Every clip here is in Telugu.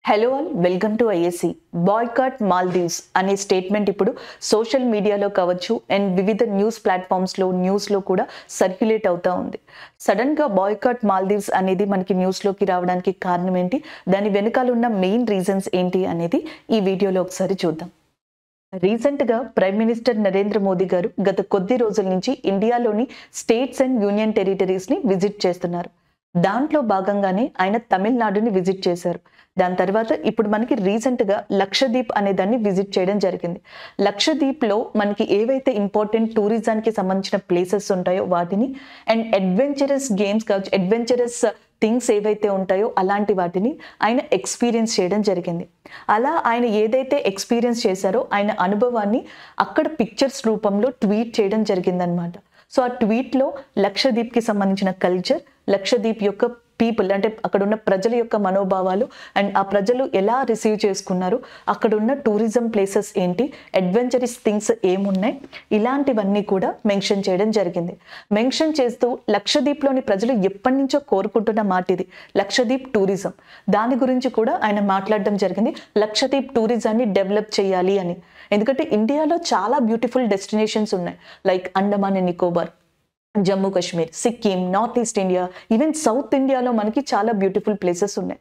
Hello all welcome to ISC. Boycott Maldives అనే స్టేట్మెంట్ ఇప్పుడు సోషల్ మీడియాలో కావచ్చు అండ్ వివిధ న్యూస్ ప్లాట్ఫామ్స్లో న్యూస్లో కూడా సర్క్యులేట్ అవుతూ ఉంది. సడన్గా బాయ్కాట్ మాల్దీవ్స్ అనేది మనకి న్యూస్లోకి రావడానికి కారణం ఏంటి, దాని వెనకాల ఉన్న మెయిన్ రీజన్స్ ఏంటి అనేది ఈ వీడియోలో ఒకసారి చూద్దాం. రీసెంట్గా ప్రైమ్ మినిస్టర్ నరేంద్ర మోదీ గారు గత కొద్ది రోజుల నుంచి ఇండియాలోని స్టేట్స్ అండ్ యూనియన్ టెరిటరీస్ని విజిట్ చేస్తున్నారు. దాంట్లో భాగంగానే ఆయన తమిళనాడుని విజిట్ చేశారు. దాని తర్వాత ఇప్పుడు మనకి రీసెంట్గా లక్షద్వీప్ అనే దాన్ని విజిట్ చేయడం జరిగింది. లక్షద్వీప్లో మనకి ఏవైతే ఇంపార్టెంట్ టూరిజానికి సంబంధించిన ప్లేసెస్ ఉంటాయో వాటిని అండ్ అడ్వెంచరస్ గేమ్స్ కావచ్చు, అడ్వెంచరస్ థింగ్స్ ఏవైతే ఉంటాయో అలాంటి వాటిని ఆయన ఎక్స్పీరియన్స్ చేయడం జరిగింది. అలా ఆయన ఏదైతే ఎక్స్పీరియన్స్ చేశారో ఆయన అనుభవాన్ని అక్కడ పిక్చర్స్ రూపంలో ట్వీట్ చేయడం జరిగిందనమాట. సో ఆ ట్వీట్లో లక్షద్వీప్కి సంబంధించిన కల్చర్, లక్షద్వీప్ యొక్క పీపుల్ అంటే అక్కడ ఉన్న ప్రజల యొక్క మనోభావాలు అండ్ ఆ ప్రజలు ఎలా రిసీవ్ చేసుకున్నారు, అక్కడ ఉన్న టూరిజం ప్లేసెస్ ఏంటి, అడ్వెంచరస్ థింగ్స్ ఏమున్నాయి, ఇలాంటివన్నీ కూడా మెన్షన్ చేయడం జరిగింది. మెన్షన్ చేస్తూ లక్షద్వీప్లోని ప్రజలు ఎప్పటి నుంచో కోరుకుంటున్న మాట ఇది, లక్షద్వీప్ టూరిజం. దాని గురించి కూడా ఆయన మాట్లాడడం జరిగింది. లక్షద్వీప్ టూరిజాన్ని డెవలప్ చేయాలి అని. ఎందుకంటే ఇండియాలో చాలా బ్యూటిఫుల్ డెస్టినేషన్స్ ఉన్నాయి, like Andaman and Nicobar, Jammu Kashmir, Sikkim, north east India, even south ఇండియాలో మనకి చాలా బ్యూటిఫుల్ ప్లేసెస్ ఉన్నాయి.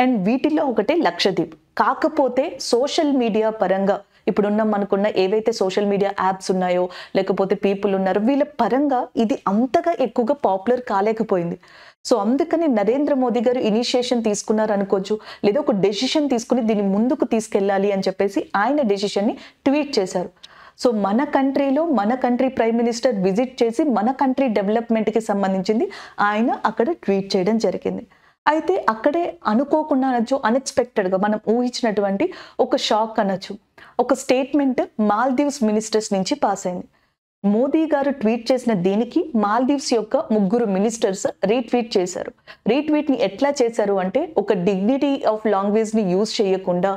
అండ్ వీటిల్లో ఒకటే లక్షద్వీప్. కాకపోతే సోషల్ మీడియా పరంగా ఇప్పుడున్న మనకున్న ఏవైతే సోషల్ మీడియా యాప్స్ ఉన్నాయో లేకపోతే పీపుల్ ఉన్నారో వీళ్ళ పరంగా ఇది అంతగా ఎక్కువగా పాపులర్ కాలేకపోయింది. సో అందుకని నరేంద్ర మోదీ గారు ఇనిషియేషన్ తీసుకున్నారు అనుకోవచ్చు, లేదా ఒక డెసిషన్ తీసుకుని దీన్ని ముందుకు తీసుకెళ్ళాలి అని చెప్పేసి ఆయన డెసిషన్ని ట్వీట్ చేశారు. సో మన కంట్రీలో మన కంట్రీ ప్రైమ్ మినిస్టర్ విజిట్ చేసి మన కంట్రీ డెవలప్మెంట్కి సంబంధించింది ఆయన అక్కడ ట్వీట్ చేయడం జరిగింది. అయితే అక్కడే అనుకోకుండా అనొచ్చు, అన్ఎక్స్పెక్టెడ్గా మనం ఊహించినటువంటి ఒక షాక్ అనొచ్చు, ఒక స్టేట్మెంట్ మాల్దీవ్స్ మినిస్టర్స్ నుంచి పాస్ అయింది. మోదీ గారు ట్వీట్ చేసిన దీనికి మాల్దీవ్స్ యొక్క 3 మినిస్టర్స్ రీట్వీట్ చేశారు. రీట్వీట్ని ఎట్లా చేశారు అంటే, ఒక డిగ్నిటీ ఆఫ్ లాంగ్వేజ్ని యూజ్ చేయకుండా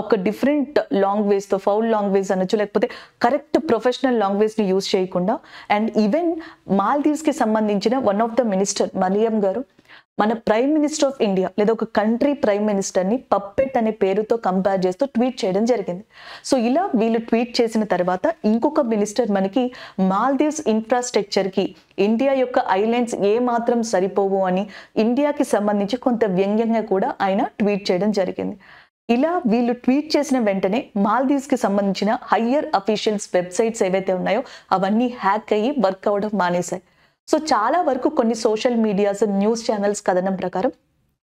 ఒక డిఫరెంట్ లాంగ్వేజ్తో, ఫౌల్ లాంగ్వేజ్ అనొచ్చు లేకపోతే కరెక్ట్ ప్రొఫెషనల్ లాంగ్వేజ్ని యూజ్ చేయకుండా, అండ్ ఈవెన్ మాల్దీవ్స్కి సంబంధించిన one of the minister Mariyam గారు మన ప్రైమ్ మినిస్టర్ ఆఫ్ ఇండియా లేదా ఒక కంట్రీ ప్రైమ్ మినిస్టర్ని పప్పెట్ అనే పేరుతో కంపేర్ చేస్తూ ట్వీట్ చేయడం జరిగింది. సో ఇలా వీళ్ళు ట్వీట్ చేసిన తర్వాత ఇంకొక మినిస్టర్ మనకి మాల్దీవ్స్ ఇన్ఫ్రాస్ట్రక్చర్కి ఇండియా యొక్క ఐలాండ్స్ ఏమాత్రం సరిపోవు అని ఇండియాకి సంబంధించి కొంత వ్యంగ్యంగా కూడా ఆయన ట్వీట్ చేయడం జరిగింది. ఇలా వీళ్ళు ట్వీట్ చేసిన వెంటనే మాల్దీవ్స్కి సంబంధించిన హయ్యర్ అఫీషియల్స్ వెబ్సైట్స్ ఏవైతే ఉన్నాయో అవన్నీ హ్యాక్ అయ్యి వర్క్ అవ్వడం మానేశాయి. సో చాలా వరకు కొన్ని సోషల్ మీడియాస్, న్యూస్ ఛానల్స్ కథనం ప్రకారం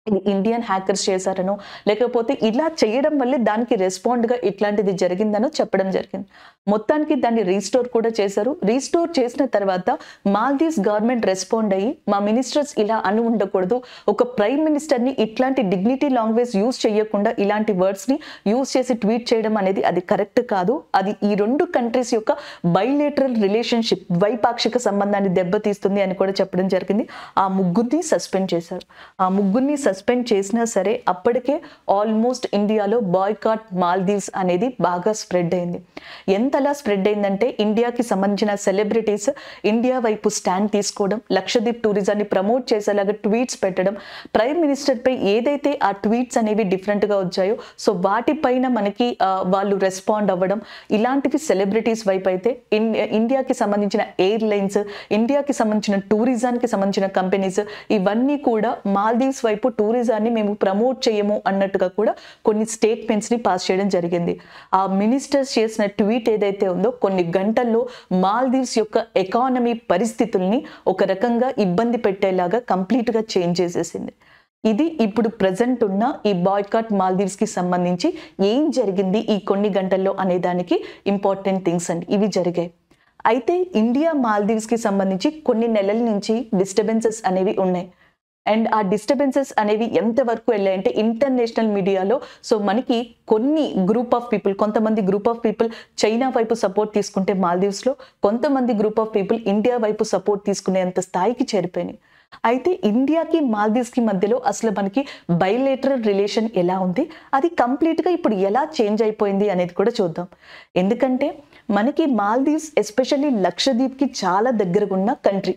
ఇది ఇండియన్ హ్యాకర్స్ చేశారనో లేకపోతే ఇలా చేయడం వల్లే దానికి రెస్పాండ్గా ఇట్లాంటిది జరిగిందనో చెప్పడం జరిగింది. మొత్తానికి దాన్ని రీస్టోర్ కూడా చేశారు. రీస్టోర్ చేసిన తర్వాత మాల్దీవ్స్ గవర్నమెంట్ రెస్పాండ్ అయ్యి, మా మినిస్టర్స్ ఇలా అని ఉండకూడదు, ఒక ప్రైమ్ మినిస్టర్ని ఇట్లాంటి డిగ్నిటీ లాంగ్వేజ్ యూజ్ చేయకుండా ఇలాంటి వర్డ్స్ని యూజ్ చేసి ట్వీట్ చేయడం అనేది అది కరెక్ట్ కాదు, అది ఈ 2 కంట్రీస్ యొక్క బైలేటరల్ రిలేషన్షిప్, ద్వైపాక్షిక సంబంధాన్ని దెబ్బతీస్తుంది అని కూడా చెప్పడం జరిగింది. ఆ 3 సస్పెండ్ చేశారు. ఆ 3 సస్పెండ్ చేసినా సరే అప్పటికే ఆల్మోస్ట్ ఇండియాలో బాయ్కాట్ మాల్దీవ్స్ అనేది బాగా స్ప్రెడ్ అయింది. ఎంతలా స్ప్రెడ్ అయిందంటే ఇండియాకి సంబంధించిన సెలబ్రిటీస్ ఇండియా వైపు స్టాండ్ తీసుకోవడం, లక్షద్వీప్ టూరిజాన్ని ప్రమోట్ చేసేలాగా ట్వీట్స్ పెట్టడం, ప్రైమ్ మినిస్టర్పై ఏదైతే ఆ ట్వీట్స్ అనేవి డిఫరెంట్గా వచ్చాయో సో వాటిపైన మనకి వాళ్ళు రెస్పాండ్ అవ్వడం, ఇలాంటివి సెలబ్రిటీస్ వైపు అయితే ఇండియాకి సంబంధించిన ఎయిర్లైన్స్, ఇండియాకి సంబంధించిన టూరిజానికి సంబంధించిన కంపెనీస్ ఇవన్నీ కూడా మాల్దీవ్స్ వైపు టూరిజాన్ని మేము ప్రమోట్ చేయము అన్నట్టుగా కూడా కొన్ని స్టేట్మెంట్స్ని పాస్ చేయడం జరిగింది. ఆ మినిస్టర్స్ చేసిన ట్వీట్ ఏదైతే ఉందో కొన్ని గంటల్లో మాల్దీవ్స్ యొక్క ఎకానమీ పరిస్థితుల్ని ఒక రకంగా ఇబ్బంది పెట్టేలాగా కంప్లీట్గా చేంజ్ చేసేసింది. ఇది ఇప్పుడు ప్రజెంట్ ఉన్న ఈ బాయ్కాట్ మాల్దీవ్స్కి సంబంధించి ఏం జరిగింది ఈ కొన్ని గంటల్లో అనే దానికి ఇంపార్టెంట్ థింగ్స్ అండి ఇవి జరిగాయి. అయితే ఇండియా మాల్దీవ్స్కి సంబంధించి కొన్ని నెలల నుంచి డిస్టర్బెన్సెస్ అనేవి ఉన్నాయి. అండ్ ఆ డిస్టర్బెన్సెస్ అనేవి ఎంతవరకు వెళ్ళాయంటే ఇంటర్నేషనల్ మీడియాలో సో మనకి కొన్ని గ్రూప్ ఆఫ్ పీపుల్, కొంతమంది గ్రూప్ ఆఫ్ పీపుల్ చైనా వైపు సపోర్ట్ తీసుకుంటే మాల్దీవ్స్లో, కొంతమంది గ్రూప్ ఆఫ్ పీపుల్ ఇండియా వైపు సపోర్ట్ తీసుకునేంత స్థాయికి చేరిపోయినాయి. అయితే ఇండియాకి మాల్దీవ్స్కి మధ్యలో అసలు మనకి బైలేటరల్ రిలేషన్ ఎలా ఉంది, అది కంప్లీట్గా ఇప్పుడు ఎలా చేంజ్ అయిపోయింది అనేది కూడా చూద్దాం. ఎందుకంటే మనకి మాల్దీవ్స్ ఎస్పెషల్లీ లక్షద్వీప్కి చాలా దగ్గరగా ఉన్న కంట్రీ.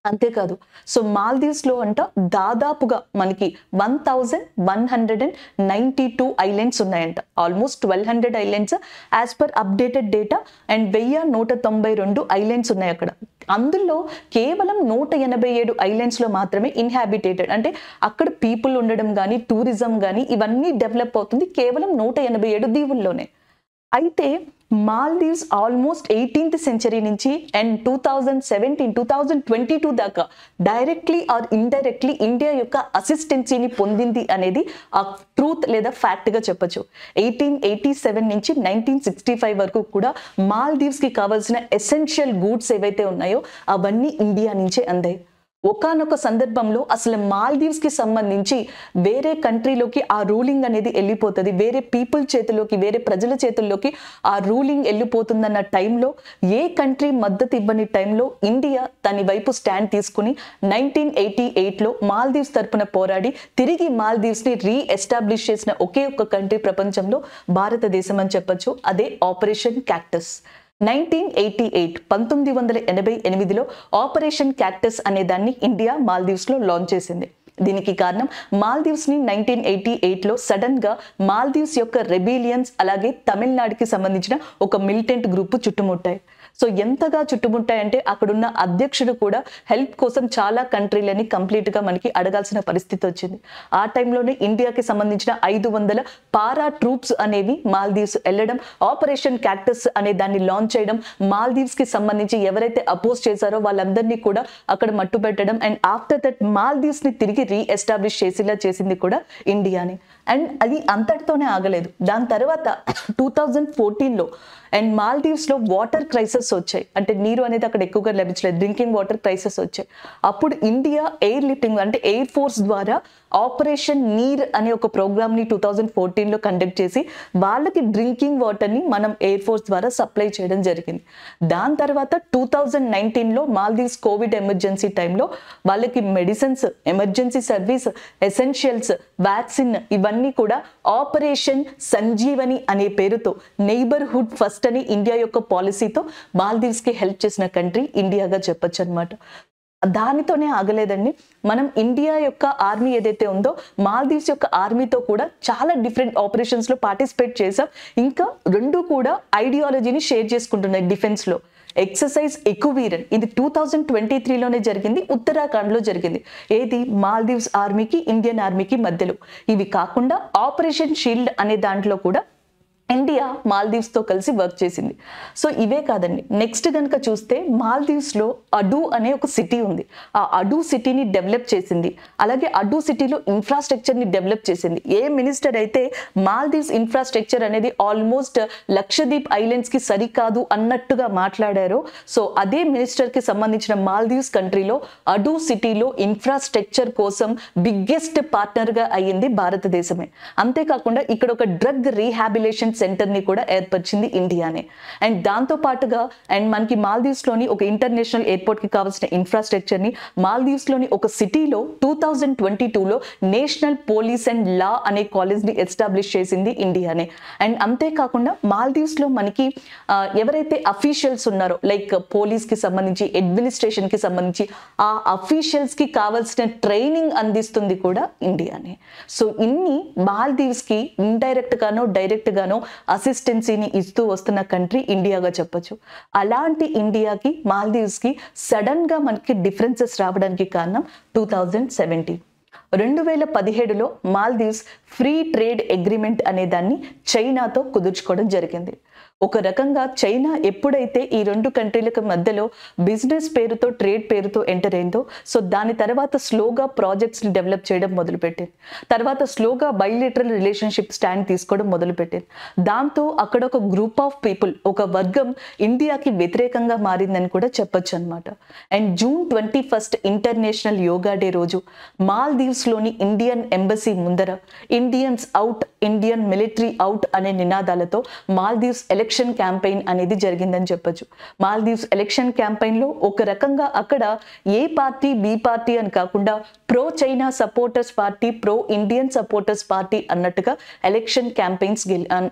అంతేకాదు, సో మాల్దీవ్స్లో అంట దాదాపుగా మనకి 1192 ఐలాండ్స్ ఉన్నాయంట. Almost 1200 islands as per updated data, and 1192 islands ఉన్నాయి అక్కడ. అందులో కేవలం 187 ఐలాండ్స్లో మాత్రమే ఇన్హాబిటేటెడ్, అంటే అక్కడ పీపుల్ ఉండడం కానీ టూరిజం కానీ ఇవన్నీ డెవలప్ అవుతుంది కేవలం 187 దీవుల్లోనే. అయితే మాల్దీవ్స్ ఆల్మోస్ట్ 18th సెంచరీ నుంచి అండ్ 2022 దాకా డైరెక్ట్లీ ఆర్ ఇండైరెక్ట్లీ ఇండియా యొక్క అసిస్టెన్సీని పొందింది అనేది ఆ ట్రూత్ లేదా ఫ్యాక్ట్గా చెప్పచ్చు. 1887 నుంచి 1965 వరకు కూడా మాల్దీవ్స్కి కావాల్సిన ఎసెన్షియల్ గూడ్స్ ఏవైతే ఉన్నాయో అవన్నీ ఇండియా నుంచే అందాయి. ఒకానొక సందర్భంలో అసలు మాల్దీవ్స్కి సంబంధించి వేరే కంట్రీలోకి ఆ రూలింగ్ అనేది వెళ్ళిపోతుంది, వేరే పీపుల్ చేతిలోకి, వేరే ప్రజల చేతుల్లోకి ఆ రూలింగ్ వెళ్ళిపోతుందన్న టైంలో, ఏ కంట్రీ మద్దతు ఇవ్వని టైంలో ఇండియా తన వైపు స్టాండ్ తీసుకుని 1988లో మాల్దీవ్స్ తరపున పోరాడి తిరిగి మాల్దీవ్స్ని రీఎస్టాబ్లిష్ చేసిన ఒకే ఒక్క కంట్రీ ప్రపంచంలో భారతదేశం అని చెప్పొచ్చు. అదే ఆపరేషన్ క్యాక్టస్. 1988లో ఆపరేషన్ క్యాక్టస్ అనే దాన్ని ఇండియా మాల్దీవ్స్లో లాంచ్ చేసింది. దీనికి కారణం మాల్దీవ్స్ని 1988లో సడన్ గా మాల్దీవ్స్ యొక్క రెబిలియన్స్ అలాగే తమిళనాడుకి సంబంధించిన ఒక మిలిటెంట్ గ్రూప్ చుట్టుముట్టాయి. సో ఎంతగా చుట్టుముట్టాయంటే అక్కడున్న అధ్యక్షుడు కూడా హెల్ప్ కోసం చాలా కంట్రీలని కంప్లీట్గా మనకి అడగాల్సిన పరిస్థితి వచ్చింది. ఆ టైంలోనే ఇండియాకి సంబంధించిన 500 పారా ట్రూప్స్ అనేవి మాల్దీవ్స్ వెళ్ళడం, ఆపరేషన్ క్యాక్టస్ అనే దాన్ని లాంచ్ చేయడం, మాల్దీవ్స్కి సంబంధించి ఎవరైతే అపోజ్ చేశారో వాళ్ళందరినీ కూడా అక్కడ మట్టు పెట్టడం, అండ్ ఆఫ్టర్ దట్ మాల్దీవ్స్ని తిరిగి రీఎస్టాబ్లిష్ చేసేలా చేసింది కూడా ఇండియాని. అండ్ అది అంతటితోనే ఆగలేదు. దాని తర్వాత 2014లో అండ్ మాల్దీవ్స్లో వాటర్ క్రైసిస్ వచ్చాయి, అంటే నీరు అనేది అక్కడ ఎక్కువగా లభించలేదు, డ్రింకింగ్ వాటర్ క్రైసిస్ వచ్చాయి. అప్పుడు ఇండియా ఎయిర్ లిఫ్టింగ్ అంటే ఎయిర్ ఫోర్స్ ద్వారా ఆపరేషన్ నీర్ అనే ఒక ప్రోగ్రామ్ని 2014లో కండక్ట్ చేసి వాళ్ళకి డ్రింకింగ్ వాటర్ని మనం ఎయిర్ ఫోర్స్ ద్వారా సప్లై చేయడం జరిగింది. దాని తర్వాత 2019లో మాల్దీవ్స్ కోవిడ్ ఎమర్జెన్సీ టైంలో వాళ్ళకి medicines, emergency service, essentials, vaccine ఇవన్నీ కూడా ఆపరేషన్ సంజీవని అనే పేరుతో నైబర్హుడ్ ఫస్ట్ అని ఇండియా యొక్క పాలసీతో మాల్దీవ్స్కి హెల్ప్ చేసిన కంట్రీ ఇండియాగా చెప్పొచ్చు అనమాట. దానితోనే ఆగలేదండి. మనం ఇండియా యొక్క ఆర్మీ ఏదైతే ఉందో మాల్దీవ్స్ యొక్క ఆర్మీతో కూడా చాలా డిఫరెంట్ ఆపరేషన్స్లో పార్టిసిపేట్ చేసాం. ఇంకా రెండు కూడా ఐడియాలజీని షేర్ చేసుకుంటున్నాయి డిఫెన్స్లో. ఎక్సర్సైజ్ ఎకువీరన్ ఇది 2023లోనే జరిగింది, ఉత్తరాఖండ్లో జరిగింది. ఏది మాల్దీవ్స్ ఆర్మీకి ఇండియన్ ఆర్మీకి మధ్యలో. ఇవి కాకుండా ఆపరేషన్ షీల్డ్ అనే దాంట్లో కూడా ఇండియా మాల్దీవ్స్తో కలిసి వర్క్ చేసింది. సో ఇవే కాదండి, నెక్స్ట్ కనుక చూస్తే మాల్దీవ్స్లో అడు అనే ఒక సిటీ ఉంది. ఆ అడు సిటీని డెవలప్ చేసింది, అలాగే అడు సిటీలో ఇన్ఫ్రాస్ట్రక్చర్ని డెవలప్ చేసింది. ఏ మినిస్టర్ అయితే మాల్దీవ్స్ ఇన్ఫ్రాస్ట్రక్చర్ అనేది ఆల్మోస్ట్ లక్షద్వీప్ ఐలాండ్స్కి సరికాదు అన్నట్టుగా మాట్లాడారో, సో అదే మినిస్టర్కి సంబంధించిన మాల్దీవ్స్ కంట్రీలో అడు సిటీలో ఇన్ఫ్రాస్ట్రక్చర్ కోసం బిగ్గెస్ట్ పార్ట్నర్గా అయ్యింది భారతదేశమే. అంతేకాకుండా ఇక్కడ ఒక డ్రగ్ రీహాబిలేషన్ సెంటర్ని కూడా ఏర్పరిచింది ఇండియానే. అండ్ దాంతో పాటుగా అండ్ మనకి మాల్దీవ్స్లోని ఒక ఇంటర్నేషనల్ ఎయిర్పోర్ట్కి కావాల్సిన ఇన్ఫ్రాస్ట్రక్చర్ని మాల్దీవ్స్లోని ఒక సిటీలో 2022లో నేషనల్ పోలీస్ అండ్ లా అనే కాలేజ్ని ఎస్టాబ్లిష్ చేసింది ఇండియానే. అండ్ అంతేకాకుండా మాల్దీవ్స్లో మనకి ఎవరైతే అఫీషియల్స్ ఉన్నారో లైక్ పోలీస్కి సంబంధించి, అడ్మినిస్ట్రేషన్కి సంబంధించి ఆ అఫీషియల్స్కి కావాల్సిన ట్రైనింగ్ అందిస్తుంది కూడా ఇండియానే. సో ఇన్ని మాల్దీవ్స్కి ఇండైరెక్ట్ గానో డైరెక్ట్ గానో అసిస్టెన్సీని ఇస్తూ వస్తున్న కంట్రీ ఇండియాగా చెప్పొచ్చు. అలాంటి ఇండియాకి మాల్దీవ్స్కి సడన్ గా మనకి డిఫరెన్సెస్ రావడానికి కారణం 2017లో మాల్దీవ్స్ ఫ్రీ ట్రేడ్ అగ్రిమెంట్ అనే దాన్ని చైనాతో కుదుర్చుకోవడం జరిగింది. ఒక రకంగా చైనా ఎప్పుడైతే ఈ రెండు కంట్రీలకు మధ్యలో బిజినెస్ పేరుతో, ట్రేడ్ పేరుతో ఎంటర్ అయిందో, సో దాని తర్వాత స్లోగా ప్రాజెక్ట్స్ని డెవలప్ చేయడం మొదలుపెట్టింది. తర్వాత స్లోగా బైలేటరల్ రిలేషన్షిప్ స్టాండ్ తీసుకోవడం మొదలుపెట్టింది. దాంతో అక్కడ ఒక గ్రూప్ ఆఫ్ పీపుల్, ఒక వర్గం ఇండియాకి వ్యతిరేకంగా మారిందని కూడా చెప్పొచ్చు అనమాట. And June 21 international yoga day రోజు మాల్దీవ్స్ లోని ఇండియన్ ఎంబసీ ముందర Indians out, Indian military out అనే నినాదాలతో మాల్దీవ్స్ ఎలక్షన్ క్యాంపెయిన్ అనేది జరిగిందని చెప్పొచ్చు. మాల్దీవ్స్ ఎలక్షన్ క్యాంపెయిన్ లో ఒక రకంగా అక్కడ ఏ పార్టీ బి పార్టీ అని కాకుండా pro China supporters party, pro Indian supporters party అన్నట్టుగా ఎలక్షన్ క్యాంపెయిన్స్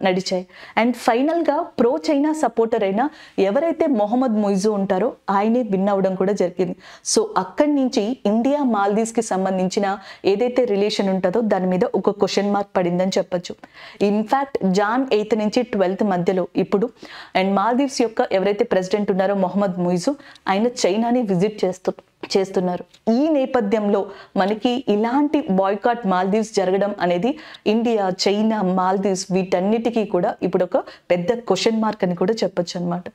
నడిచాయి. అండ్ ఫైనల్ గా ప్రో చైనా సపోర్టర్ అయిన ఎవరైతే మొహమ్మద్ ముయిజు ఉంటారో ఆయనే విన్ అవడం కూడా జరిగింది. సో అక్కడి నుంచి ఇండియా మాల్దీవ్స్ కి సంబంధించిన ఏదైతే రిలేషన్ ఉంటుందో దాని మీద ఒక క్వశ్చన్ మార్క్ పడిందని చెప్పొచ్చు. ఇన్ఫాక్ట్ జాన్ 8 నుంచి 12 మధ్యలో ఇప్పుడు అండ్ మాల్దీవ్స్ యొక్క ఎవరైతే ప్రెసిడెంట్ ఉన్నారో మొహమ్మద్ ముయిజు ఆయన చైనాని విజిట్ చేస్తున్నారు. ఈ నేపథ్యంలో మనకి ఇలాంటి బాయ్కాట్ మాల్దీవ్స్ జరగడం అనేది ఇండియా, చైనా, మాల్దీవ్స్ వీటన్నిటికీ కూడా ఇప్పుడు ఒక పెద్ద క్వశ్చన్ మార్క్ అని కూడా చెప్పొచ్చు అనమాట.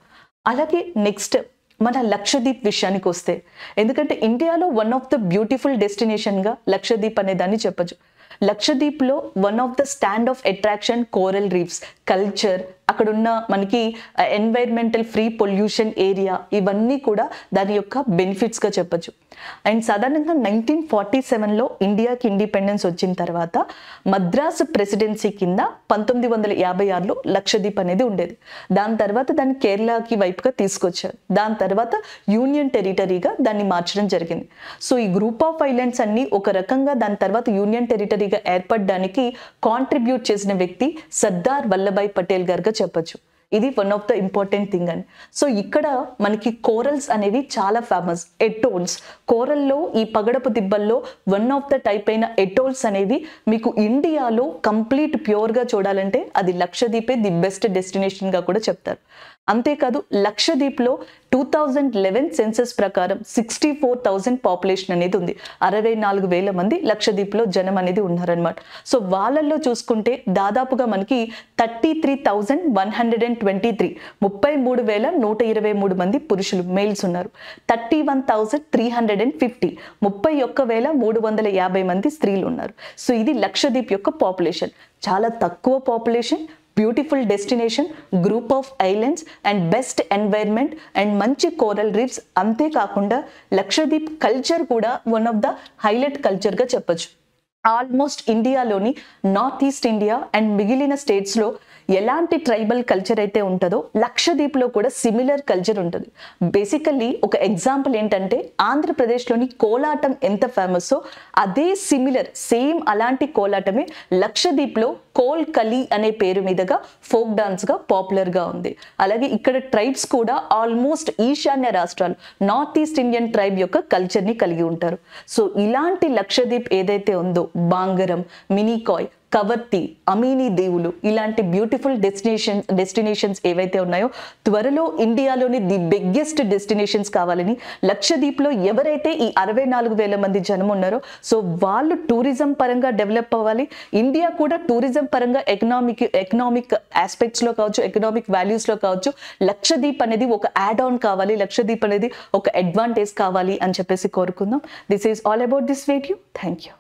అలాగే నెక్స్ట్ మన లక్షద్వీప్ విషయానికి వస్తే, ఎందుకంటే ఇండియాలో వన్ ఆఫ్ ద బ్యూటిఫుల్ డెస్టినేషన్గా లక్షద్వీప్ అనే దాన్ని చెప్పొచ్చు. లక్షద్వీప్లో one of the stand of attraction coral reefs, culture, అక్కడున్న మనకి ఎన్వైర్మెంటల్ ఫ్రీ పొల్యూషన్ ఏరియా, ఇవన్నీ కూడా దాని యొక్క బెనిఫిట్స్గా చెప్పొచ్చు. అండ్ సాధారణంగా 1947లో ఇండియాకి ఇండిపెండెన్స్ వచ్చిన తర్వాత మద్రాసు ప్రెసిడెన్సీ కింద 1956లో లక్షద్వీప్ అనేది ఉండేది. దాని తర్వాత దాన్ని కేరళకి వైపుగా తీసుకొచ్చారు. దాని తర్వాత యూనియన్ టెరిటరీగా దాన్ని మార్చడం జరిగింది. సో ఈ గ్రూప్ ఆఫ్ ఐలాండ్స్ అన్ని ఒక రకంగా దాని తర్వాత యూనియన్ టెరిటరీగా ఏర్పడడానికి కాంట్రిబ్యూట్ చేసిన వ్యక్తి సర్దార్ వల్లభాయ్ పటేల్ గారుగా చెప్పొచ్చు. ఇది one of the important thing అని. సో ఇక్కడ మనకి కోరల్స్ అనేవి చాలా ఫేమస్. ఎటోల్స్, కోరల్లో ఈ పగడపు దిబ్బల్లో వన్ ఆఫ్ ద టైప్ అయిన ఎటోల్స్ అనేవి మీకు ఇండియాలో కంప్లీట్ ప్యూర్గా చూడాలంటే అది లక్షద్వీపే ది బెస్ట్ డెస్టినేషన్గా కూడా చెప్తారు. అంతేకాదు లక్షద్వీప్లో 2011 సెన్సస్ ప్రకారం 64,000 పాపులేషన్ అనేది ఉంది. 64,000 మంది లక్షద్వీప్లో జనం అనేది ఉన్నారనమాట. సో వాళ్ళల్లో చూసుకుంటే దాదాపుగా మనకి 33,123 33,123 మంది పురుషులు మేల్స్ ఉన్నారు. 31,350 31,350 మంది స్త్రీలు ఉన్నారు. సో ఇది లక్షద్వీప్ యొక్క పాపులేషన్. చాలా తక్కువ population, beautiful destination, group of islands and best environment and మంచి కోరల్ రీఫ్స్. అంతేకాకుండా లక్షద్వీప్ కల్చర్ కూడా వన్ ఆఫ్ ద హైలైట్ కల్చర్గా చెప్పొచ్చు. ఆల్మోస్ట్ ఇండియాలోని నార్త్ ఈస్ట్ ఇండియా అండ్ మిగిలిన స్టేట్స్లో ఎలాంటి ట్రైబల్ కల్చర్ అయితే ఉంటుందో లక్షద్వీప్లో కూడా సిమిలర్ కల్చర్ ఉంటుంది. బేసికల్లీ ఒక ఎగ్జాంపుల్ ఏంటంటే ఆంధ్రప్రదేశ్లోని కోలాటం ఎంత ఫేమస్సో అదే సిమిలర్ సేమ్ అలాంటి కోలాటమే లక్షద్వీప్లో కోల్ కలి అనే పేరు మీదుగా ఫోక్ డాన్స్గా పాపులర్గా ఉంది. అలాగే ఇక్కడ ట్రైబ్స్ కూడా ఆల్మోస్ట్ ఈశాన్య రాష్ట్రాలు నార్త్ ఈస్ట్ ఇండియన్ ట్రైబ్ యొక్క కల్చర్ని కలిగి ఉంటారు. సో ఇలాంటి లక్షద్వీప్ ఏదైతే ఉందో బాంగరం, మినీకాయ్, కవర్తి, అమీనీ దేవులు ఇలాంటి బ్యూటిఫుల్ డెస్టినేషన్స్ ఏవైతే ఉన్నాయో త్వరలో ఇండియాలోని ది బిగ్గెస్ట్ డెస్టినేషన్స్ కావాలని లక్షద్వీప్లో ఎవరైతే ఈ 64,000 మంది జనం ఉన్నారో సో వాళ్ళు టూరిజం పరంగా డెవలప్ అవ్వాలి. ఇండియా కూడా టూరిజం పరంగా ఎకనామిక్ ఆస్పెక్ట్స్లో కావచ్చు, ఎకనామిక్ వాల్యూస్లో కావచ్చు, లక్షద్వీప్ అనేది ఒక యాడ్ ఆన్ కావాలి, లక్షద్వీప్ అనేది ఒక అడ్వాంటేజ్ కావాలి అని చెప్పేసి కోరుకుందాం. This is all about this video. Thank you.